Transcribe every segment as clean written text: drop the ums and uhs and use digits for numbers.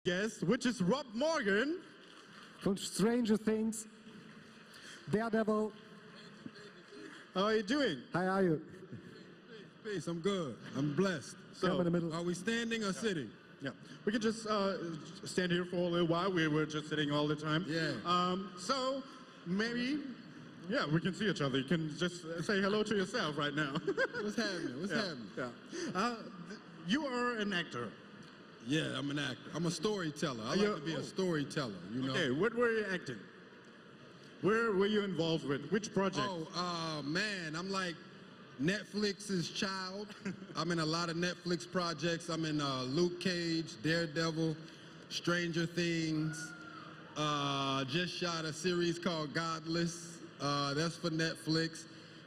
guest, which is Rob Morgan from Stranger Things, Daredevil. How are you doing? How are you? Peace, I'm good. I'm blessed. So, in the middle. Are we standing or sitting? Yeah, we can just stand here for a little while. We were just sitting all the time. Yeah. So maybe, yeah, we can see each other. You can just say hello to yourself right now. What's happening? What's happening? Yeah. You are an actor. Yeah, I'm an actor. I'm a storyteller. I like to be a storyteller, you know. Okay, what were you acting? Where were you involved with? Which project? Oh, man, I'm like Netflix's child. I'm in a lot of Netflix projects. I'm in Luke Cage, Daredevil, Stranger Things. Just shot a series called Godless. That's for Netflix.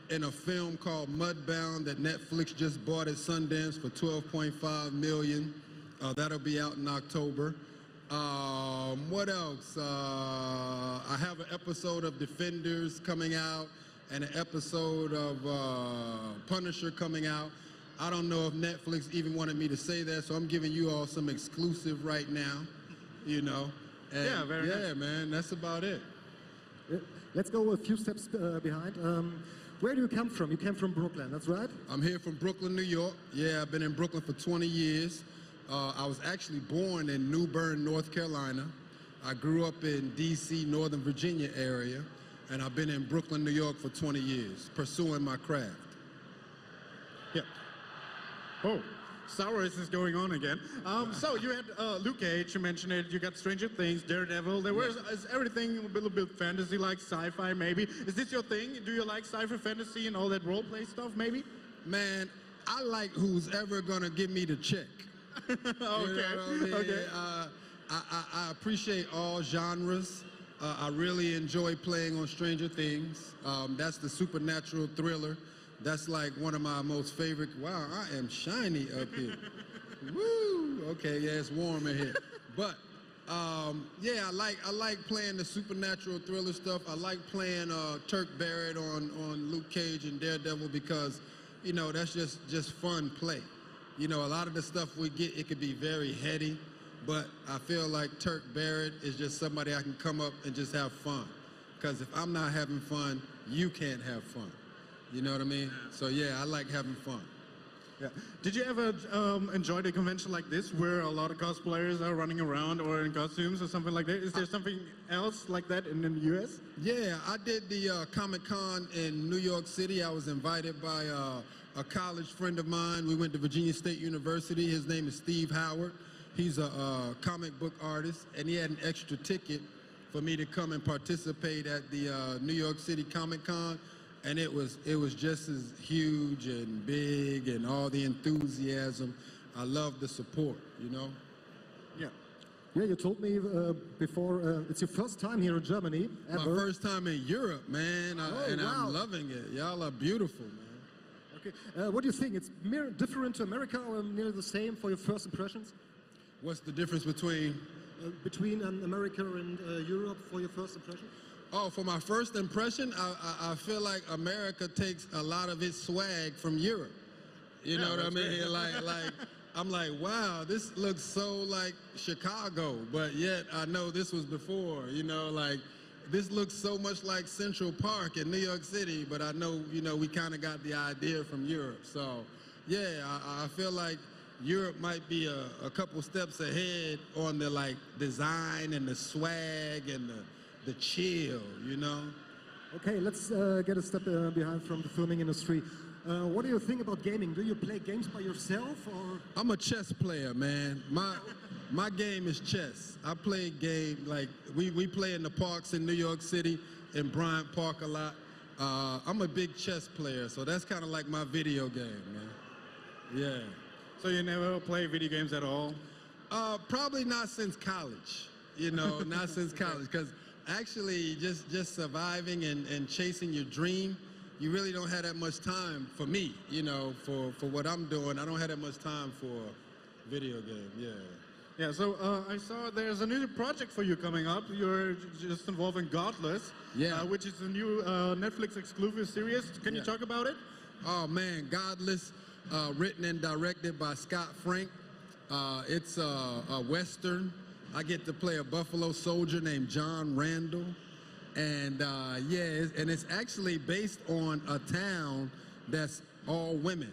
In a film called Mudbound that Netflix just bought at Sundance for $12.5 million. That'll be out in October. What else? I have an episode of Defenders coming out and an episode of Punisher coming out. I don't know if Netflix even wanted me to say that, so I'm giving you all some exclusive right now, you know. And yeah, very nice. Man, that's about it. Let's go a few steps behind. Where do you come from? You came from Brooklyn, that's right? I'm here from Brooklyn, New York. Yeah, I've been in Brooklyn for 20 years. I was actually born in New Bern, North Carolina. I grew up in D.C., Northern Virginia area, and I've been in Brooklyn, New York for 20 years, pursuing my craft. Yeah. Oh, Star Wars is going on again. So you had Luke Cage, you mentioned it, you got Stranger Things, Daredevil. There was is everything a little bit fantasy, like sci-fi maybe. Is this your thing? Do you like sci-fi fantasy and all that role-play stuff maybe? Man, I like who's ever gonna give me the check. Okay, you know what I mean? okay. I appreciate all genres. I really enjoy playing on Stranger Things. That's the supernatural thriller. That's like one of my most favorite. Wow, I am shiny up here. Woo! Okay, yeah, it's warm in here. But yeah, I like playing the supernatural thriller stuff. I like playing Turk Barrett on Luke Cage and Daredevil because, you know, that's just fun play. You know, a lot of the stuff we get, it could be very heady, but I feel like Turk Barrett is just somebody I can come up and just have fun. Because if I'm not having fun, you can't have fun. You know what I mean? So yeah, I like having fun. Yeah. Did you ever enjoy a convention like this where a lot of cosplayers are running around or in costumes or something like that? Is there something else like that in the US? Yeah, I did the Comic-Con in New York City. I was invited by a college friend of mine. We went to Virginia State University. His name is Steve Howard. He's a comic book artist, and he had an extra ticket for me to come and participate at the New York City Comic-Con. And it was just as huge and big and all the enthusiasm. I love the support, you know? Yeah. Yeah, you told me before, it's your first time here in Germany, ever. My first time in Europe, man, and wow. I'm loving it. Y'all are beautiful, man. Okay, what do you think? It's different to America or nearly the same for your first impressions? What's the difference between? Between America and Europe for your first impression? Oh, for my first impression, I feel like America takes a lot of its swag from Europe. You know what I mean? Like, I'm like, wow, this looks so like Chicago, but yet I know this was before, you know, like, this looks so much like Central Park in New York City, but I know, you know, we kind of got the idea from Europe. So, yeah, I feel like Europe might be a couple steps ahead on the, like, design and the swag and the chill, you know? Okay, let's get a step behind from the filming industry. What do you think about gaming? Do you play games by yourself, or? I'm a chess player, man. My game is chess. I play game, like, we play in the parks in New York City, in Bryant Park a lot. I'm a big chess player, so that's kind of like my video game, man. Yeah. So you never play video games at all? Probably not since college, you know, not since college, because actually just surviving and chasing your dream, you really don't have that much time for me, you know, for what I'm doing. I don't have that much time for video game, yeah. Yeah, so I saw there's a new project for you coming up. You're just involved in Godless, which is a new Netflix exclusive series. Can you talk about it? Oh man, Godless, written and directed by Scott Frank. It's a Western. I get to play a Buffalo soldier named John Randall. And and it's actually based on a town that's all women.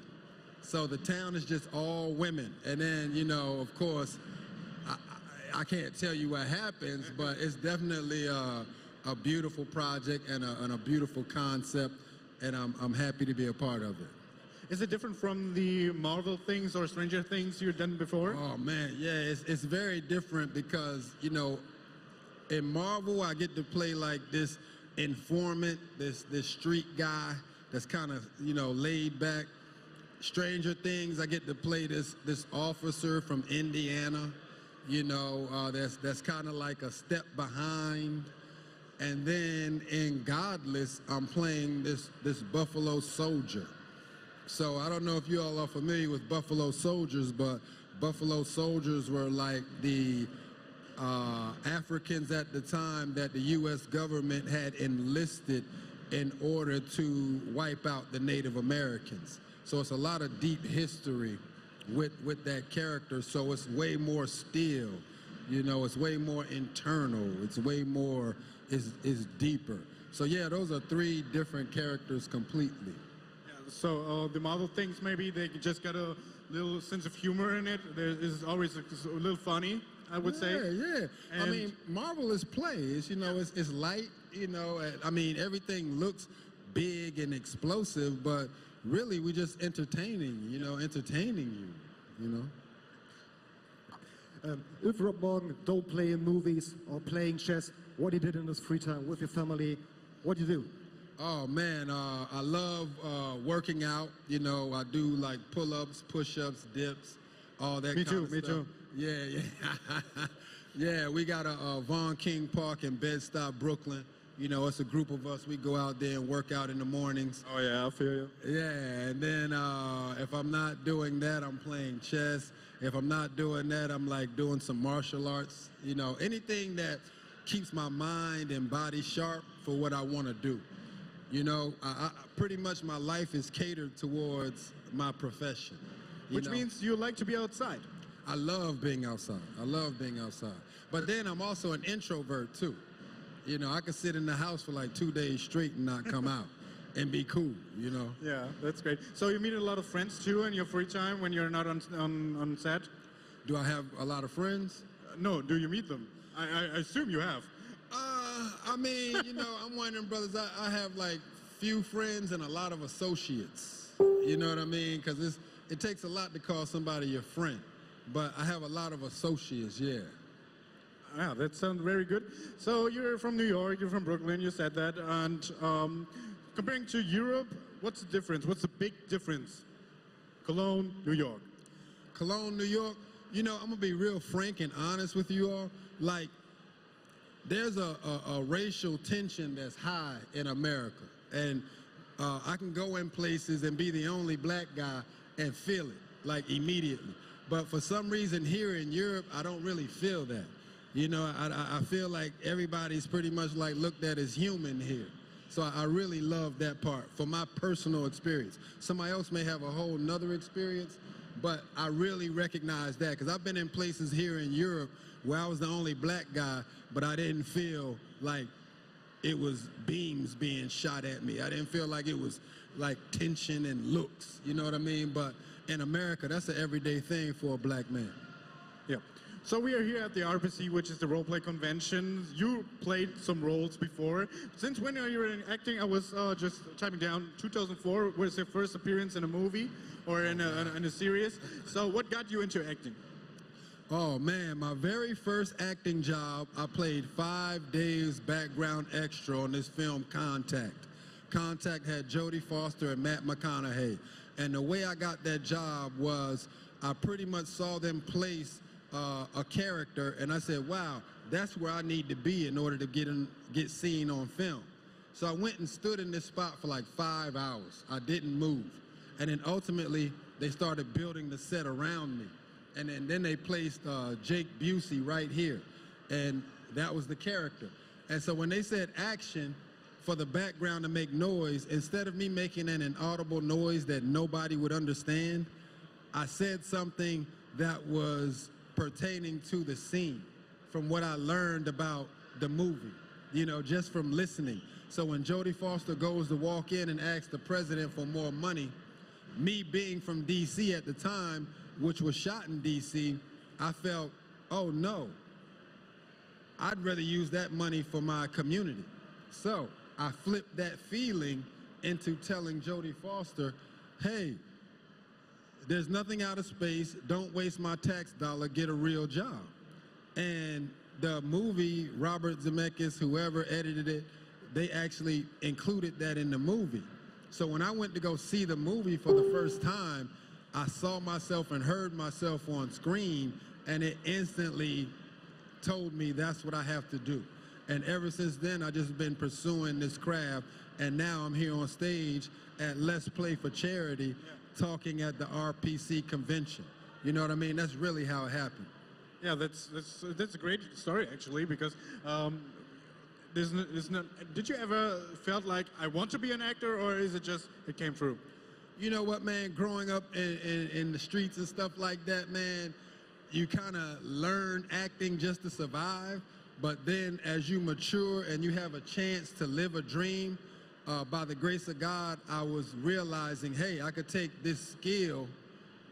So the town is just all women. And then, you know, of course, I can't tell you what happens, but it's definitely a beautiful project and a beautiful concept, and I'm happy to be a part of it. Is it different from the Marvel things or Stranger Things you've done before? Oh man, yeah, it's very different because, you know, in Marvel I get to play like this informant, this street guy that's kind of, you know, laid back. Stranger Things, I get to play this officer from Indiana, you know, that's kind of like a step behind. And then in Godless, I'm playing this Buffalo soldier. So I don't know if you all are familiar with Buffalo Soldiers, but Buffalo Soldiers were like the Africans at the time that the U.S. government had enlisted in order to wipe out the Native Americans. So it's a lot of deep history with that character. So it's way more still, you know, it's way more internal. It's way more, is deeper. So yeah, those are three different characters completely. So the Marvel things, maybe they just got a little sense of humor in it. There is always a little funny, I would say. Yeah. I mean, Marvel is play. It's, you know, it's light. You know, I mean, everything looks big and explosive, but really we're just entertaining you. You know. If Rob Morgan don't play in movies or playing chess, what he did in his free time with your family, what do you do? Oh man, I love working out. You know, I do like pull-ups, push-ups, dips, all that kind of stuff. Me too. Yeah. Yeah, we got a Von King Park in Bed-Stuy, Brooklyn. You know, it's a group of us. We go out there and work out in the mornings. Oh yeah, I feel you. Yeah, and then if I'm not doing that, I'm playing chess. If I'm not doing that, I'm like doing some martial arts. You know, anything that keeps my mind and body sharp for what I want to do. You know, I pretty much my life is catered towards my profession. Which means you like to be outside. I love being outside. But then I'm also an introvert too. You know, I could sit in the house for like 2 days straight and not come out and be cool, you know. Yeah, that's great. So you meet a lot of friends too in your free time when you're not on set? Do I have a lot of friends? No, do you meet them? I assume you have. I mean, you know, I'm one of them brothers. I have like few friends and a lot of associates. You know what I mean? Because it takes a lot to call somebody your friend. But I have a lot of associates, yeah. Yeah, that sounds very good. So you're from New York, you're from Brooklyn, you said that. And comparing to Europe, what's the difference? What's the big difference? Cologne, New York. Cologne, New York. You know, I'm going to be real frank and honest with you all. Like, there's a racial tension that's high in America. And I can go in places and be the only black guy and feel it, like immediately. But for some reason here in Europe, I don't really feel that. You know, I feel like everybody's pretty much like looked at as human here. So I really love that part for my personal experience. Somebody else may have a whole nother experience, but I really recognize that because I've been in places here in Europe where I was the only black guy, but I didn't feel like it was beams being shot at me. I didn't feel like it was like tension and looks, you know what I mean? But in America, that's an everyday thing for a black man. Yeah. So we are here at the RPC, which is the roleplay convention. You played some roles before. Since when are you in acting? I was just typing down 2004 was your first appearance in a movie or in a series. So what got you into acting? Oh man, my very first acting job, I played 5 days background extra on this film Contact. Contact had Jodie Foster and Matt McConaughey. And the way I got that job was I pretty much saw them place a character and I said, wow, that's where I need to be in order to get seen on film. So I went and stood in this spot for like 5 hours. I didn't move. And then ultimately they started building the set around me. And then they placed Jake Busey right here. And that was the character. And so when they said action for the background to make noise, instead of me making an inaudible noise that nobody would understand, I said something that was pertaining to the scene from what I learned about the movie, you know, just from listening. So when Jodie Foster goes to walk in and ask the president for more money, me being from D.C. at the time, which was shot in D.C., I felt, oh no, I'd rather use that money for my community. So I flipped that feeling into telling Jodie Foster, hey, there's nothing out of space, don't waste my tax dollar, get a real job. And the movie, Robert Zemeckis, whoever edited it, they actually included that in the movie. So when I went to go see the movie for the first time, I saw myself and heard myself on screen, and it instantly told me that's what I have to do. And ever since then, I've just been pursuing this craft, and now I'm here on stage at Let's Play for Charity, talking at the RPC convention. You know what I mean? That's really how it happened. Yeah, that's a great story actually, because did you ever felt like I want to be an actor, or is it just it came through? You know what, man? Growing up in the streets and stuff like that, man, you kind of learn acting just to survive. But then as you mature and you have a chance to live a dream, by the grace of God, I was realizing, hey, I could take this skill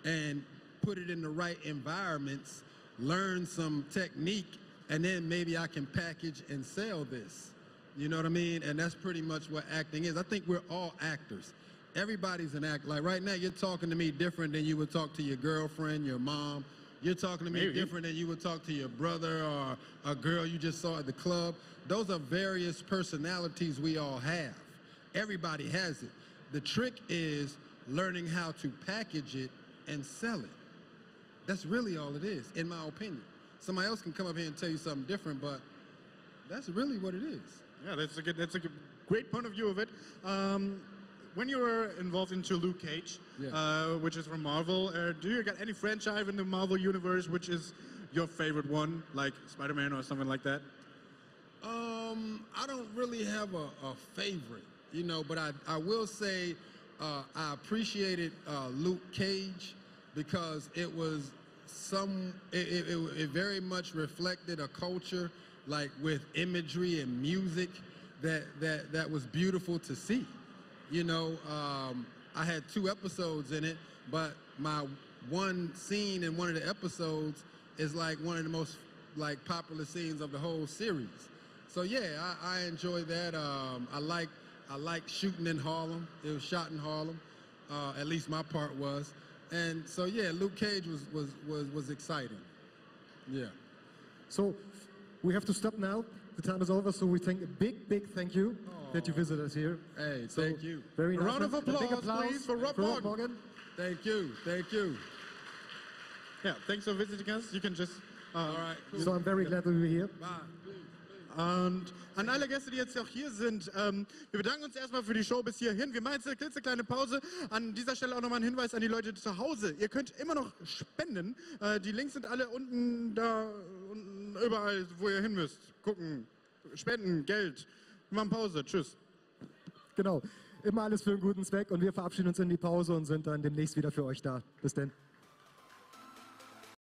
and put it in the right environments, learn some technique, and then maybe I can package and sell this. You know what I mean? And that's pretty much what acting is. I think we're all actors. Everybody's an actor. Like right now, you're talking to me different than you would talk to your girlfriend, your mom. You're talking to me different than you would talk to your brother or a girl you just saw at the club. Those are various personalities we all have. Everybody has it. The trick is learning how to package it and sell it. That's really all it is, in my opinion. Somebody else can come up here and tell you something different, but that's really what it is. Yeah, that's a great point of view of it. When you were involved into Luke Cage, which is from Marvel, do you got any franchise in the Marvel universe which is your favorite one, like Spider-Man or something like that? I don't really have a favorite, you know, but I will say I appreciated Luke Cage because it was it very much reflected a culture, like with imagery and music that was beautiful to see. You know, I had 2 episodes in it, but my one scene in one of the episodes is like one of the most like popular scenes of the whole series. So yeah, I enjoy that. I like shooting in Harlem. It was shot in Harlem, at least my part was. And so yeah, Luke Cage was exciting. Yeah. So we have to stop now. The time is over, so we thank a big thank you that you visited us here. Hey, thank you. Very nice. A round of applause, please, for Rob Morgan. Thank you. Yeah, thanks for visiting us. You can just... All right, cool. So I'm very glad that we were here. Bye. Und an alle Gäste, die jetzt auch hier sind, wir bedanken uns erstmal für die Show bis hierhin. Wir machen jetzt eine klitzekleine Pause. An dieser Stelle auch nochmal ein Hinweis an die Leute zu Hause. Ihr könnt immer noch spenden. Die Links sind alle unten da, unten überall, wo ihr hin müsst. Gucken, spenden, Geld. Wir machen Pause. Tschüss. Genau. Immer alles für einen guten Zweck und wir verabschieden uns in die Pause und sind dann demnächst wieder für euch da. Bis dann.